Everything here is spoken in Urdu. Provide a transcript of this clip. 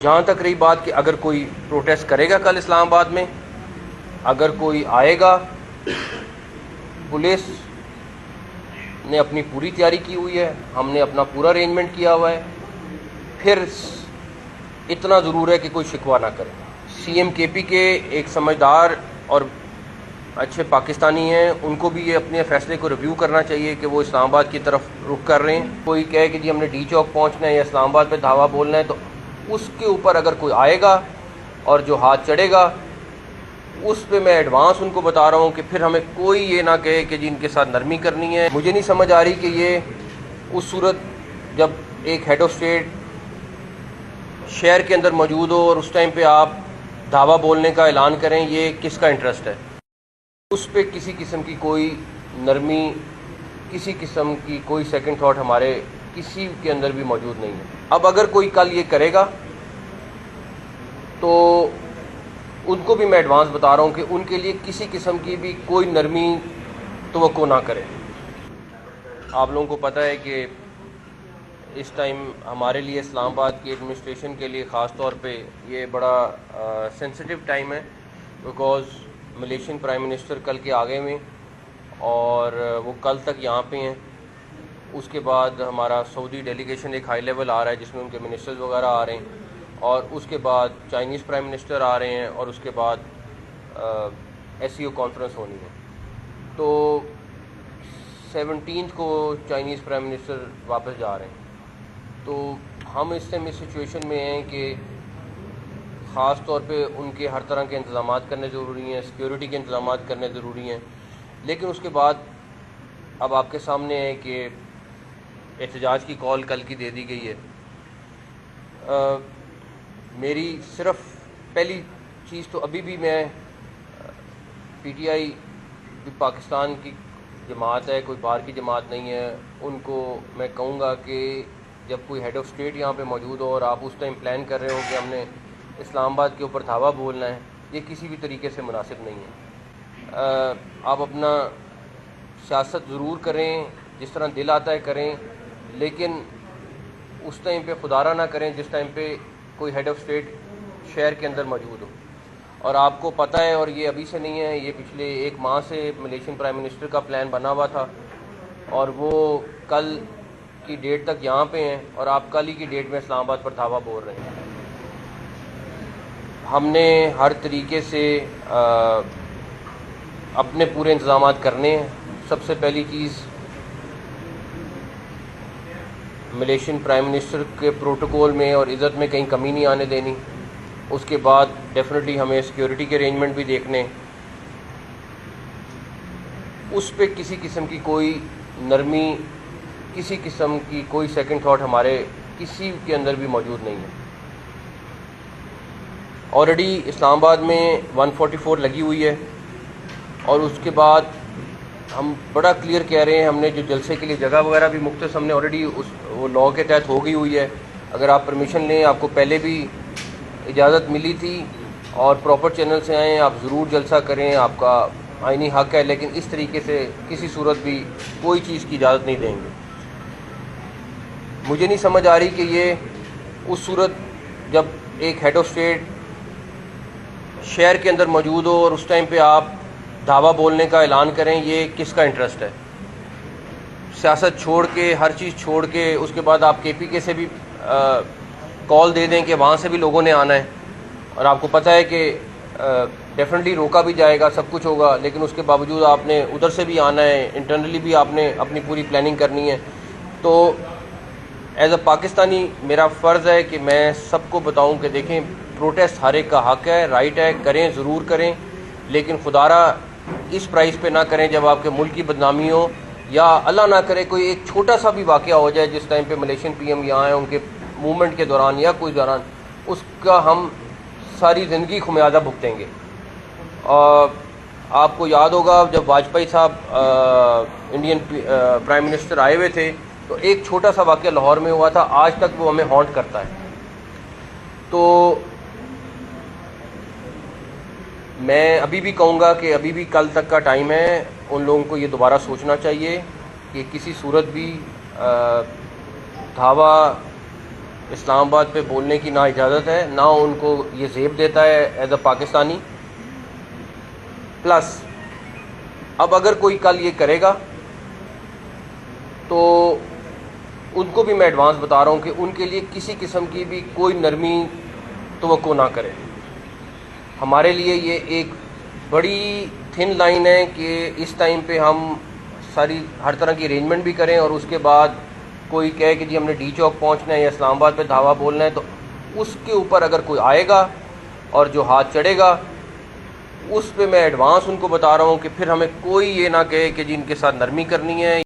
جہاں تک رہی بات کہ اگر کوئی پروٹیسٹ کرے گا کل اسلام آباد میں، اگر کوئی آئے گا، پولیس نے اپنی پوری تیاری کی ہوئی ہے، ہم نے اپنا پورا ارینجمنٹ کیا ہوا ہے، پھر اتنا ضرور ہے کہ کوئی شکوہ نہ کرے۔ سی ایم کے پی کے ایک سمجھدار اور اچھے پاکستانی ہیں، ان کو بھی یہ اپنے فیصلے کو ریویو کرنا چاہیے کہ وہ اسلام آباد کی طرف رخ کر رہے ہیں۔ کوئی کہے کہ جی ہم نے ڈی چوک پہنچنا ہے یا اسلام آباد پہ دھاوا بولنا ہے، تو اس کے اوپر اگر کوئی آئے گا اور جو ہاتھ چڑھے گا، اس پہ میں ایڈوانس ان کو بتا رہا ہوں کہ پھر ہمیں کوئی یہ نہ کہے کہ جی ان کے ساتھ نرمی کرنی ہے۔ مجھے نہیں سمجھ آ رہی کہ یہ اس صورت جب ایک ہیڈ آف اسٹیٹ شہر کے اندر موجود ہو اور اس ٹائم پہ آپ دھاوا بولنے کا اعلان کریں، یہ کس کا انٹرسٹ ہے؟ اس پہ کسی قسم کی کوئی نرمی، کسی قسم کی کوئی سیکنڈ تھاٹ ہمارے کسی کے اندر بھی موجود نہیں ہے۔ اب اگر کوئی کل یہ کرے گا تو ان کو بھی میں ایڈوانس بتا رہا ہوں کہ ان کے لیے کسی قسم کی بھی کوئی نرمی توقع نہ کرے۔ آپ لوگوں کو پتہ ہے کہ اس ٹائم ہمارے لیے اسلام آباد کی ایڈمنسٹریشن کے لیے خاص طور پہ یہ بڑا سینسٹیو ٹائم ہے، بیکاز ملیشین پرائم منسٹر کل کے آگے میں اور وہ کل تک یہاں پہ ہیں۔ اس کے بعد ہمارا سعودی ڈیلیگیشن ایک ہائی لیول آ رہا ہے جس میں ان کے منسٹرز وغیرہ آ رہے ہیں، اور اس کے بعد چائنیز پرائم منسٹر آ رہے ہیں، اور اس کے بعد ایس سی او کانفرنس ہونی ہے۔ تو 17 کو چائنیز پرائم منسٹر واپس جا رہے ہیں۔ تو ہم اس ٹائم اس سچویشن میں ہیں کہ خاص طور پہ ان کے ہر طرح کے انتظامات کرنے ضروری ہیں، سیکیورٹی کے انتظامات کرنے ضروری ہیں، لیکن اس کے بعد اب آپ کے سامنے ہے کہ احتجاج کی کال کل کی دے دی گئی ہے۔ میری صرف پہلی چیز تو ابھی بھی میں پی ٹی آئی پاکستان کی جماعت ہے، کوئی باہر کی جماعت نہیں ہے، ان کو میں کہوں گا کہ جب کوئی ہیڈ آف اسٹیٹ یہاں پہ موجود ہو اور آپ اس ٹائم پلان کر رہے ہو کہ ہم نے اسلام آباد کے اوپر دھاوا بولنا ہے، یہ کسی بھی طریقے سے مناسب نہیں ہے۔ آپ اپنا سیاست ضرور کریں، جس طرح دل آتا ہے کریں، لیکن اس ٹائم پہ خدارہ نہ کریں جس ٹائم پہ کوئی ہیڈ آف اسٹیٹ شہر کے اندر موجود ہو۔ اور آپ کو پتہ ہے، اور یہ ابھی سے نہیں ہے، یہ پچھلے 1 ماہ سے ملیشین پرائم منسٹر کا پلان بنا ہوا تھا، اور وہ کل کی ڈیٹ تک یہاں پہ ہیں، اور آپ کل ہی کی ڈیٹ میں اسلام آباد پر دھاوا بول رہے ہیں۔ ہم نے ہر طریقے سے اپنے پورے انتظامات کرنے ہیں۔ سب سے پہلی چیز ملیشین پرائم منسٹر کے پروٹوکول میں اور عزت میں کہیں کمی نہیں آنے دینی۔ اس کے بعد ڈیفینیٹلی ہمیں سیکیورٹی کے ارینجمنٹ بھی دیکھنے، اس پہ کسی قسم کی کوئی نرمی، کسی قسم کی کوئی سیکنڈ تھاٹ ہمارے کسی کے اندر بھی موجود نہیں ہے۔ آلریڈی اسلام آباد میں 144 لگی ہوئی ہے، اور اس کے بعد ہم بڑا کلیئر کہہ رہے ہیں، ہم نے جو جلسے کے لیے جگہ وغیرہ بھی مختص ہم نے آلریڈی وہ لاء کے تحت ہو گئی ہوئی ہے۔ اگر آپ پرمیشن لیں، آپ کو پہلے بھی اجازت ملی تھی اور پراپر چینل سے آئیں، آپ ضرور جلسہ کریں، آپ کا آئینی حق ہے، لیکن اس طریقے سے کسی صورت بھی کوئی چیز کی اجازت نہیں دیں گے۔ مجھے نہیں سمجھ آ رہی کہ یہ اس صورت جب ایک ہیڈ آف اسٹیٹ شہر کے اندر موجود ہو اور اس ٹائم پہ آپ دھاوا بولنے کا اعلان کریں، یہ کس کا انٹرسٹ ہے؟ سیاست چھوڑ کے، ہر چیز چھوڑ کے، اس کے بعد آپ کے پی کے سے بھی کال دے دیں کہ وہاں سے بھی لوگوں نے آنا ہے، اور آپ کو پتہ ہے کہ ڈیفینیٹلی روکا بھی جائے گا، سب کچھ ہوگا، لیکن اس کے باوجود آپ نے ادھر سے بھی آنا ہے، انٹرنلی بھی آپ نے اپنی پوری پلاننگ کرنی ہے۔ تو ایز اے پاکستانی میرا فرض ہے کہ میں سب کو بتاؤں کہ دیکھیں، پروٹیسٹ ہر ایک کا حق ہے، رائٹ ہے، کریں، ضرور کریں، لیکن خدارہ اس پرائز پہ نہ کریں جب آپ کے ملک کی بدنامی ہو، یا اللہ نہ کرے کوئی ایک چھوٹا سا بھی واقعہ ہو جائے جس ٹائم پہ ملیشین پی ایم یہاں ہیں، ان کے موومنٹ کے دوران یا کوئی دوران، اس کا ہم ساری زندگی خمیازہ بھگتیں گے۔ آپ کو یاد ہوگا جب واجپئی صاحب انڈین پرائم منسٹر آئے ہوئے تھے، تو ایک چھوٹا سا واقعہ لاہور میں ہوا تھا، آج تک وہ ہمیں ہانٹ کرتا ہے۔ تو میں ابھی بھی کہوں گا کہ ابھی بھی کل تک کا ٹائم ہے، ان لوگوں کو یہ دوبارہ سوچنا چاہیے کہ کسی صورت بھی دھاوا اسلام آباد پہ بولنے کی نہ اجازت ہے، نہ ان کو یہ زیب دیتا ہے ایز اے پاکستانی. پلس اب اگر کوئی کل یہ کرے گا تو ان کو بھی میں ایڈوانس بتا رہا ہوں کہ ان کے لیے کسی قسم کی بھی کوئی نرمی توقع نہ کرے. ہمارے لیے یہ ایک بڑی تھن لائن ہے کہ اس ٹائم پہ ہم ساری ہر طرح کی ارینجمنٹ بھی کریں اور اس کے بعد کوئی کہے کہ جی ہم نے ڈی چوک پہنچنا ہے یا اسلام آباد پہ دھاوا بولنا ہے، تو اس کے اوپر اگر کوئی آئے گا اور جو ہاتھ چڑھے گا اس پہ میں ایڈوانس ان کو بتا رہا ہوں کہ پھر ہمیں کوئی یہ نہ کہے کہ جی ان کے ساتھ نرمی کرنی ہے.